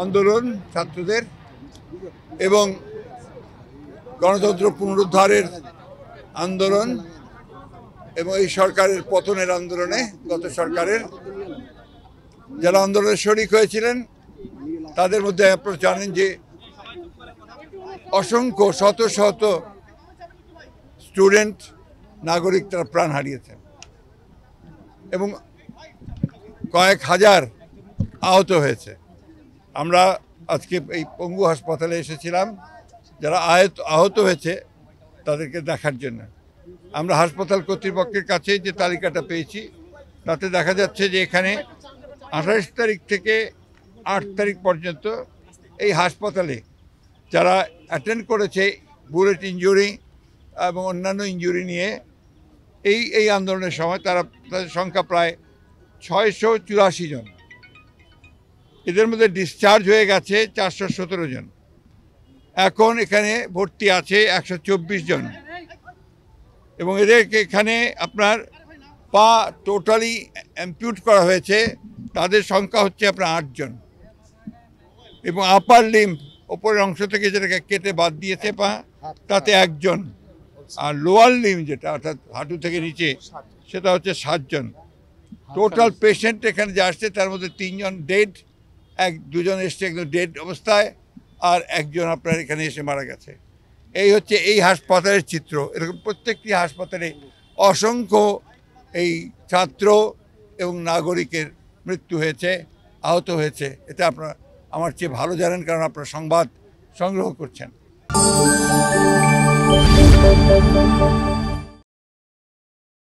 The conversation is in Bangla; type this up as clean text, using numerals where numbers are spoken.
আন্দোলন ছাত্রদের এবং গণতন্ত্র পুনরুদ্ধারের আন্দোলন এবং এই সরকারের পতনের আন্দোলনে গত সরকারের যারা আন্দোলনে শরিক হয়েছিলেন তাদের মধ্যে আপনারা জানেন যে অসংখ্য শত শত স্টুডেন্ট নাগরিক তারা প্রাণ হারিয়েছেন এবং কয়েক হাজার আহত হয়েছে। আমরা আজকে এই পঙ্গু হাসপাতালে এসেছিলাম যারা আহত হয়েছে তাদেরকে দেখার জন্য। আমরা হাসপাতাল কর্তৃপক্ষের কাছে যে তালিকাটা পেয়েছি তাতে দেখা যাচ্ছে যে এখানে 28 তারিখ থেকে 8 তারিখ পর্যন্ত এই হাসপাতালে যারা অ্যাটেন্ড করেছে বুলেট ইনজুরি এবং অন্যান্য ইনজুরি নিয়ে এই আন্দোলনের সময় তাদের সংখ্যা প্রায় 684 জন। এদের মধ্যে ডিসচার্জ হয়ে গেছে 417 জন। এখন এখানে ভর্তি আছে 124 জন এবং এদেরকে এখানে আপনার পা টোটালি অ্যাম্পিউট করা হয়েছে, তাদের সংখ্যা হচ্ছে আপনার 8 জন এবং আপার লিম্ব ওপরের অংশ থেকে যেটাকে কেটে বাদ দিয়েছে পা তাতে 1 জন, আর লোয়ার লিম্ব যেটা অর্থাৎ হাঁটু থেকে নিচে সেটা হচ্ছে 7 জন। টোটাল পেশেন্ট এখানে যে আসছে তার মধ্যে 3 জন ডেড, 2 জন এসছে একদম ডেড অবস্থায়, আর 1 জন আপনার এখানে এসে মারা গেছে। এই হচ্ছে এই হাসপাতালের চিত্র। এরকম প্রত্যেকটি হাসপাতালে অসংখ্য এই ছাত্র এবং নাগরিকের মৃত্যু হয়েছে, আহত হয়েছে। এটা আপনারা আমার চেয়ে ভালো জানেন কারণ আপনারা সংবাদ সংগ্রহ করছেন।